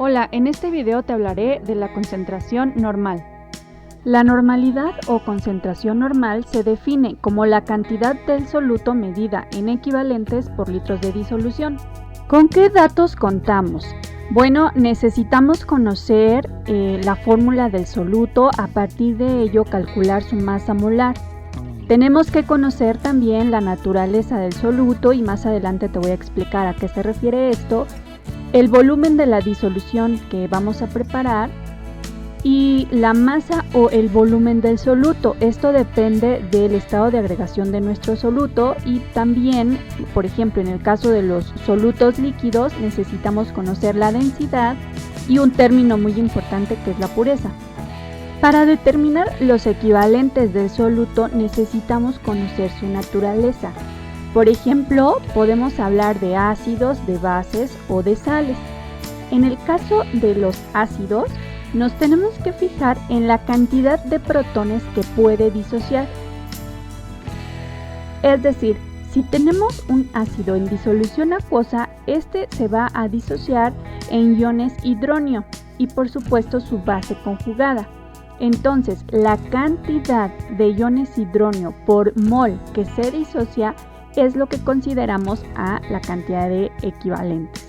Hola, en este video te hablaré de la concentración normal. La normalidad o concentración normal se define como la cantidad del soluto medida en equivalentes por litros de disolución. ¿Con qué datos contamos? Bueno, necesitamos conocer la fórmula del soluto, a partir de ello calcular su masa molar. Tenemos que conocer también la naturaleza del soluto y más adelante te voy a explicar a qué se refiere esto, el volumen de la disolución que vamos a preparar y la masa o el volumen del soluto. Esto depende del estado de agregación de nuestro soluto y también, por ejemplo, en el caso de los solutos líquidos necesitamos conocer la densidad y un término muy importante que es la pureza. Para determinar los equivalentes del soluto necesitamos conocer su naturaleza. Por ejemplo, podemos hablar de ácidos, de bases o de sales. En el caso de los ácidos, nos tenemos que fijar en la cantidad de protones que puede disociar. Es decir, si tenemos un ácido en disolución acuosa, este se va a disociar en iones hidronio y por supuesto su base conjugada. Entonces, la cantidad de iones hidronio por mol que se disocia es lo que consideramos a la cantidad de equivalentes.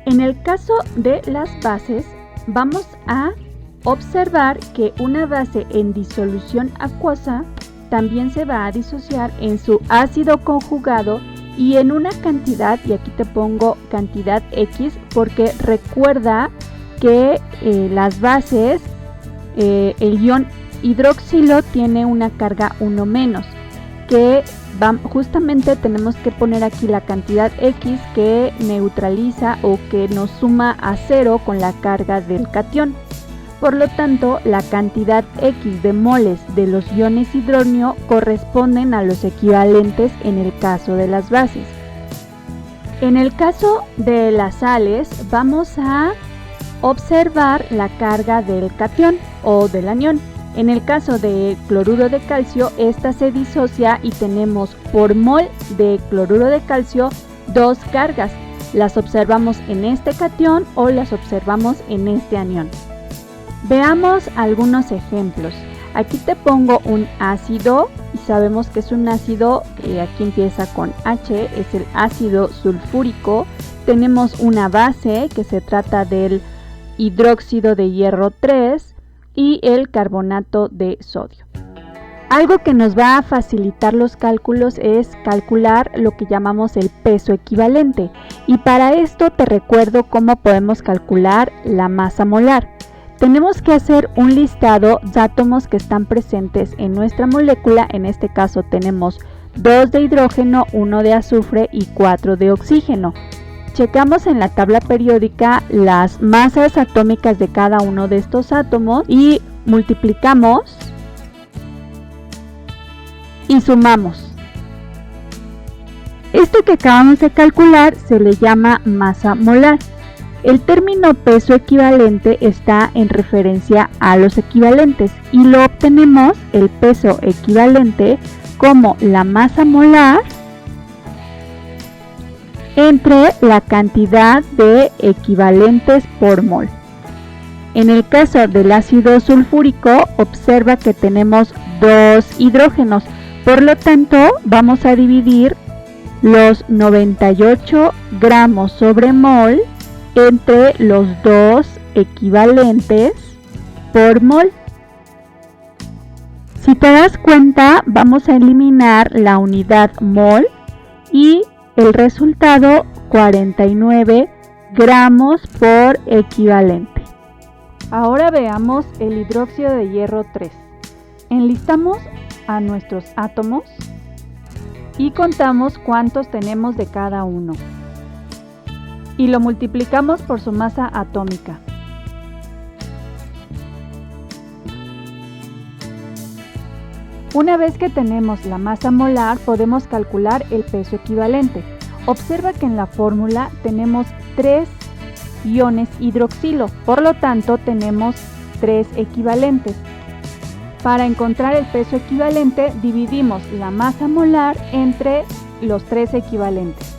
En el caso de las bases, vamos a observar que una base en disolución acuosa también se va a disociar en su ácido conjugado y en una cantidad, y aquí te pongo cantidad X porque recuerda que las bases, el ion hidroxilo tiene una carga 1 menos, que justamente tenemos que poner aquí la cantidad X que neutraliza o que nos suma a 0 con la carga del catión. Por lo tanto, la cantidad X de moles de los iones hidronio corresponden a los equivalentes en el caso de las bases. En el caso de las sales, vamos a observar la carga del catión o del anión. En el caso de cloruro de calcio, esta se disocia y tenemos por mol de cloruro de calcio dos cargas. Las observamos en este catión o las observamos en este anión. Veamos algunos ejemplos. Aquí te pongo un ácido y sabemos que es un ácido, aquí empieza con H, es el ácido sulfúrico. Tenemos una base que se trata del hidróxido de hierro 3 y el carbonato de sodio. Algo que nos va a facilitar los cálculos es calcular lo que llamamos el peso equivalente, y para esto te recuerdo cómo podemos calcular la masa molar. Tenemos que hacer un listado de átomos que están presentes en nuestra molécula. En este caso tenemos 2 de hidrógeno, 1 de azufre y 4 de oxígeno. Checamos en la tabla periódica las masas atómicas de cada uno de estos átomos y multiplicamos y sumamos. Esto que acabamos de calcular se le llama masa molar. El término peso equivalente está en referencia a los equivalentes y lo obtenemos el peso equivalente como la masa molar entre la cantidad de equivalentes por mol. En el caso del ácido sulfúrico, observa que tenemos 2 hidrógenos, por lo tanto vamos a dividir los 98 gramos sobre mol entre los 2 equivalentes por mol. Si te das cuenta, vamos a eliminar la unidad mol y el resultado 49 gramos por equivalente. Ahora veamos el hidróxido de hierro 3. Enlistamos a nuestros átomos y contamos cuántos tenemos de cada uno. Y lo multiplicamos por su masa atómica. Una vez que tenemos la masa molar, podemos calcular el peso equivalente. Observa que en la fórmula tenemos 3 iones hidroxilo, por lo tanto tenemos 3 equivalentes. Para encontrar el peso equivalente, dividimos la masa molar entre los 3 equivalentes.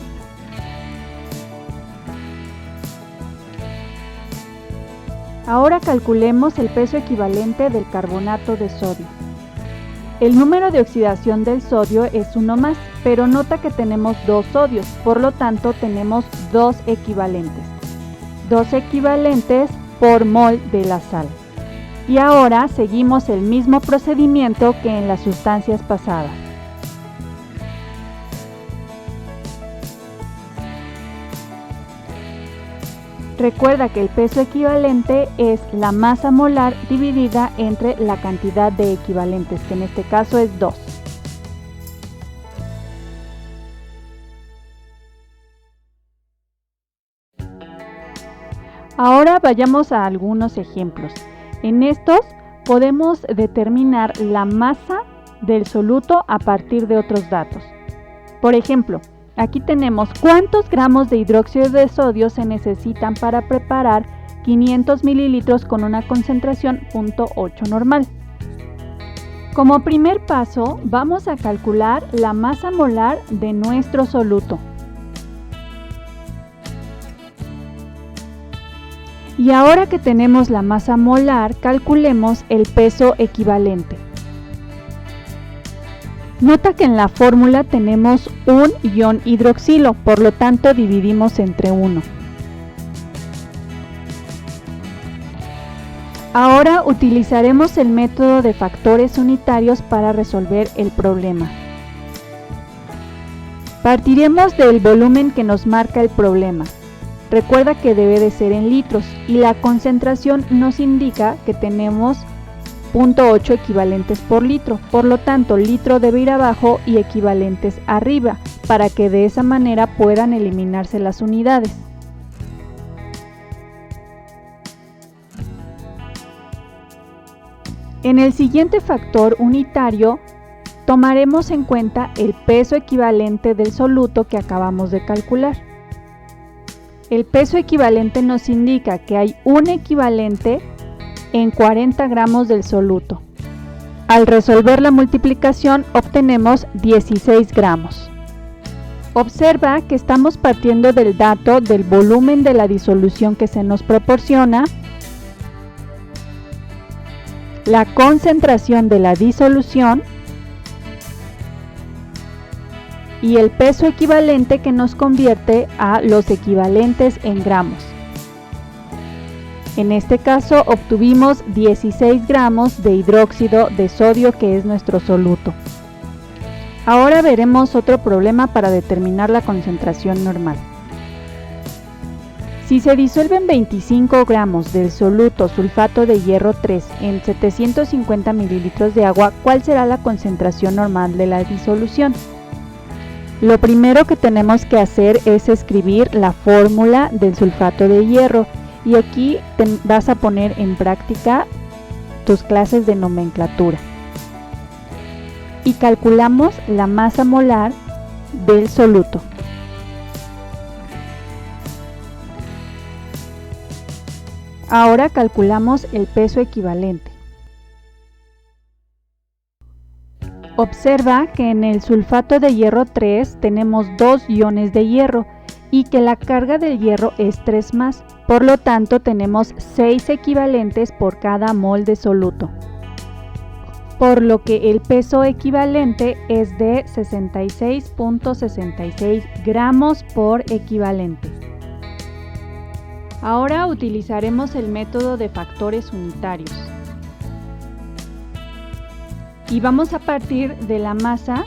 Ahora calculemos el peso equivalente del carbonato de sodio. El número de oxidación del sodio es 1 más, pero nota que tenemos 2 sodios, por lo tanto tenemos 2 equivalentes. 2 equivalentes por mol de la sal. Y ahora seguimos el mismo procedimiento que en las sustancias pasadas. Recuerda que el peso equivalente es la masa molar dividida entre la cantidad de equivalentes, que en este caso es 2. Ahora vayamos a algunos ejemplos. En estos podemos determinar la masa del soluto a partir de otros datos. Por ejemplo, aquí tenemos cuántos gramos de hidróxido de sodio se necesitan para preparar 500 mililitros con una concentración 0.8 normal. Como primer paso, vamos a calcular la masa molar de nuestro soluto. Y ahora que tenemos la masa molar, calculemos el peso equivalente. Nota que en la fórmula tenemos un ion hidroxilo, por lo tanto dividimos entre 1. Ahora utilizaremos el método de factores unitarios para resolver el problema. Partiremos del volumen que nos marca el problema. Recuerda que debe de ser en litros y la concentración nos indica que tenemos 0.8 equivalentes por litro, por lo tanto litro debe ir abajo y equivalentes arriba, para que de esa manera puedan eliminarse las unidades. En el siguiente factor unitario, tomaremos en cuenta el peso equivalente del soluto que acabamos de calcular. El peso equivalente nos indica que hay un equivalente en 40 gramos del soluto. Al resolver la multiplicación obtenemos 16 gramos. Observa que estamos partiendo del dato del volumen de la disolución que se nos proporciona, la concentración de la disolución y el peso equivalente que nos convierte a los equivalentes en gramos. En este caso obtuvimos 16 gramos de hidróxido de sodio, que es nuestro soluto. Ahora veremos otro problema para determinar la concentración normal. Si se disuelven 25 gramos del soluto sulfato de hierro 3 en 750 mililitros de agua, ¿cuál será la concentración normal de la disolución? Lo primero que tenemos que hacer es escribir la fórmula del sulfato de hierro y aquí vas a poner en práctica tus clases de nomenclatura. Y calculamos la masa molar del soluto. Ahora calculamos el peso equivalente. Observa que en el sulfato de hierro 3 tenemos 2 iones de hierro y que la carga del hierro es 3 más, por lo tanto tenemos 6 equivalentes por cada mol de soluto, por lo que el peso equivalente es de 66.66 gramos por equivalente. Ahora utilizaremos el método de factores unitarios. Y vamos a partir de la masa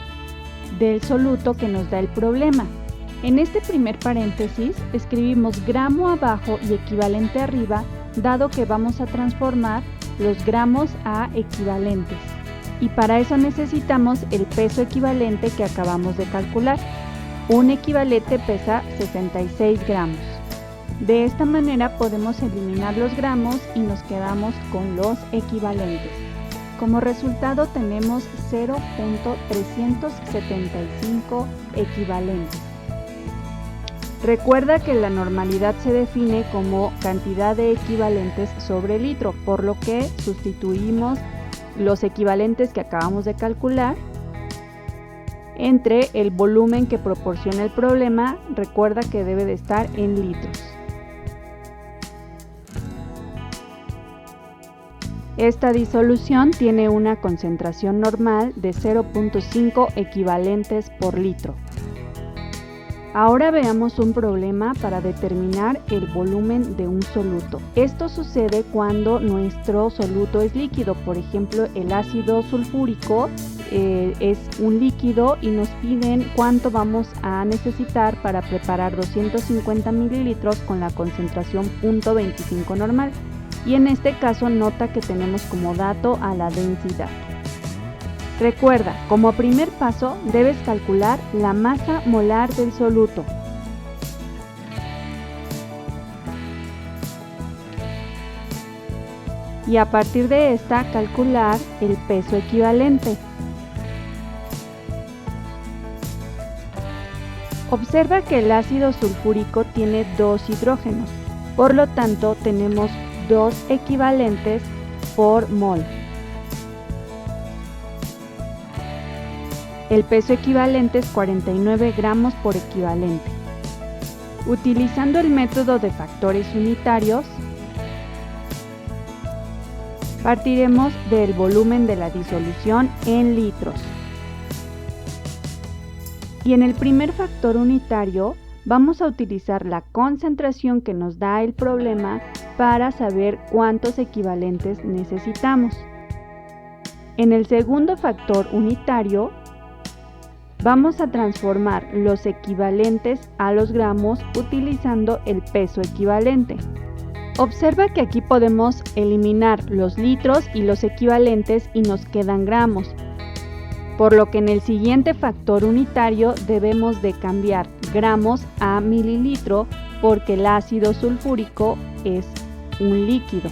del soluto que nos da el problema. En este primer paréntesis escribimos gramo abajo y equivalente arriba, dado que vamos a transformar los gramos a equivalentes. Y para eso necesitamos el peso equivalente que acabamos de calcular. Un equivalente pesa 66 gramos. De esta manera podemos eliminar los gramos y nos quedamos con los equivalentes. Como resultado tenemos 0.375 equivalentes. Recuerda que la normalidad se define como cantidad de equivalentes sobre litro, por lo que sustituimos los equivalentes que acabamos de calcular entre el volumen que proporciona el problema. Recuerda que debe de estar en litros. Esta disolución tiene una concentración normal de 0.5 equivalentes por litro. Ahora veamos un problema para determinar el volumen de un soluto. Esto sucede cuando nuestro soluto es líquido, por ejemplo el ácido sulfúrico es un líquido y nos piden cuánto vamos a necesitar para preparar 250 mililitros con la concentración 0.25 normal. Y en este caso nota que tenemos como dato a la densidad. Recuerda, como primer paso debes calcular la masa molar del soluto. Y a partir de esta calcular el peso equivalente. Observa que el ácido sulfúrico tiene 2 hidrógenos, por lo tanto tenemos 2 equivalentes por mol. El peso equivalente es 49 gramos por equivalente. Utilizando el método de factores unitarios, partiremos del volumen de la disolución en litros. Y en el primer factor unitario vamos a utilizar la concentración que nos da el problema para saber cuántos equivalentes necesitamos. En el segundo factor unitario, vamos a transformar los equivalentes a los gramos utilizando el peso equivalente. Observa que aquí podemos eliminar los litros y los equivalentes y nos quedan gramos, por lo que en el siguiente factor unitario debemos de cambiar gramos a mililitro porque el ácido sulfúrico es un líquido.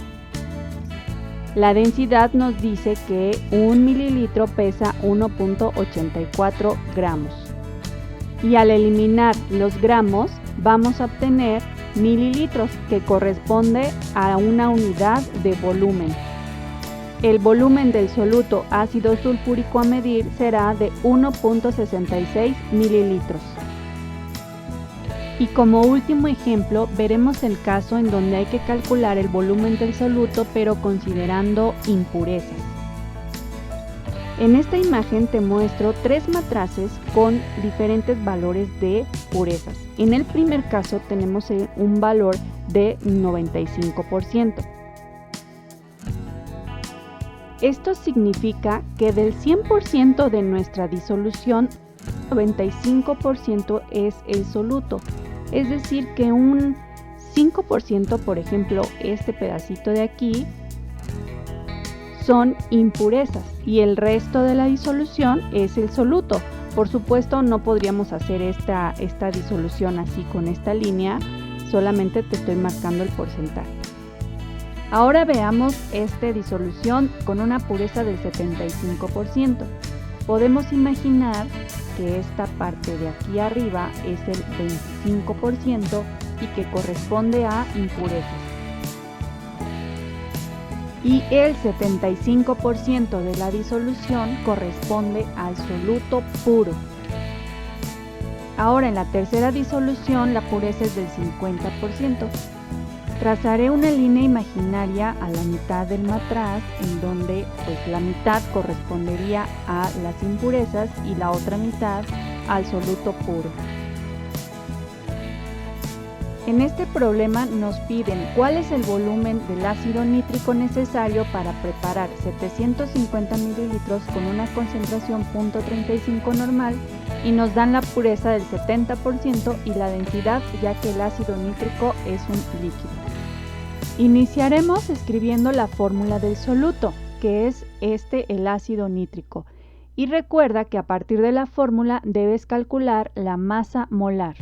La densidad nos dice que 1 mililitro pesa 1.84 gramos. Y al eliminar los gramos vamos a obtener mililitros, que corresponde a una unidad de volumen. El volumen del soluto ácido sulfúrico a medir será de 1.66 mililitros. Y como último ejemplo, veremos el caso en donde hay que calcular el volumen del soluto, pero considerando impurezas. En esta imagen te muestro 3 matraces con diferentes valores de purezas. En el primer caso tenemos un valor de 95%. Esto significa que del 100% de nuestra disolución, 95% es el soluto. Es decir, que un 5%, por ejemplo, este pedacito de aquí, son impurezas y el resto de la disolución es el soluto. Por supuesto, no podríamos hacer esta disolución así con esta línea, solamente te estoy marcando el porcentaje. Ahora veamos esta disolución con una pureza del 75%. Podemos imaginar que esta parte de aquí arriba es el 25% y que corresponde a impurezas. Y el 75% de la disolución corresponde al soluto puro. Ahora en la tercera disolución la pureza es del 50%. Trazaré una línea imaginaria a la mitad del matraz en donde la mitad correspondería a las impurezas y la otra mitad al soluto puro. En este problema nos piden cuál es el volumen del ácido nítrico necesario para preparar 750 mililitros con una concentración 0.35 normal y nos dan la pureza del 70% y la densidad, ya que el ácido nítrico es un líquido. Iniciaremos escribiendo la fórmula del soluto, que es el ácido nítrico. Y recuerda que a partir de la fórmula debes calcular la masa molar.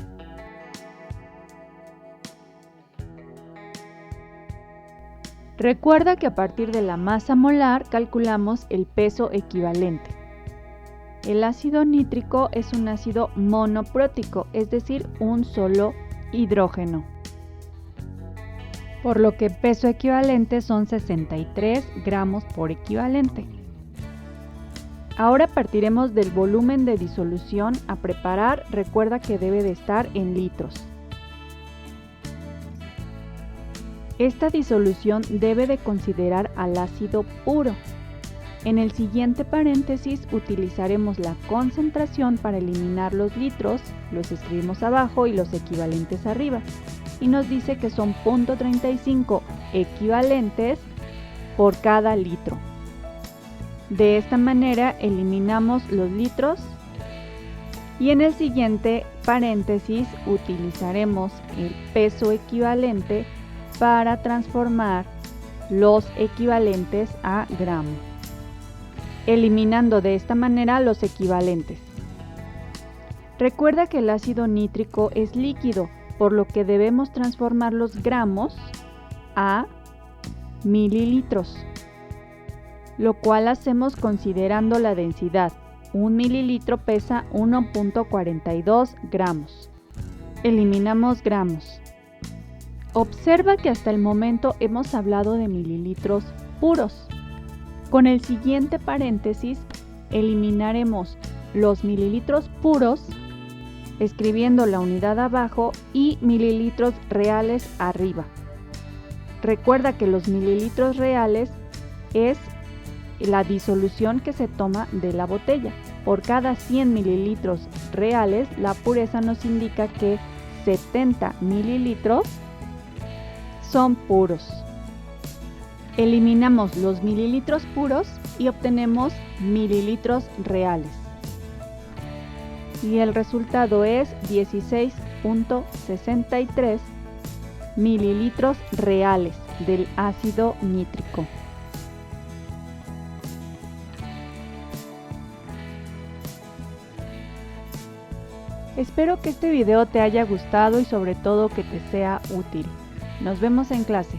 Recuerda que a partir de la masa molar calculamos el peso equivalente. El ácido nítrico es un ácido monoprótico, es decir, un solo hidrógeno, por lo que el peso equivalente son 63 gramos por equivalente. Ahora partiremos del volumen de disolución a preparar. Recuerda que debe de estar en litros. Esta disolución debe de considerar al ácido puro. En el siguiente paréntesis utilizaremos la concentración para eliminar los litros, los escribimos abajo y los equivalentes arriba. Y nos dice que son 0.35 equivalentes por cada litro. De esta manera eliminamos los litros y en el siguiente paréntesis utilizaremos el peso equivalente para transformar los equivalentes a gramo, eliminando de esta manera los equivalentes. Recuerda que el ácido nítrico es líquido, por lo que debemos transformar los gramos a mililitros, lo cual hacemos considerando la densidad. Un mililitro pesa 1.42 gramos. Eliminamos gramos. Observa que hasta el momento hemos hablado de mililitros puros. Con el siguiente paréntesis eliminaremos los mililitros puros, escribiendo la unidad abajo y mililitros reales arriba. Recuerda que los mililitros reales es la disolución que se toma de la botella. Por cada 100 mililitros reales, la pureza nos indica que 70 mililitros son puros. Eliminamos los mililitros puros y obtenemos mililitros reales. Y el resultado es 16.63 mililitros reales del ácido nítrico. Espero que este video te haya gustado y sobre todo que te sea útil. Nos vemos en clase.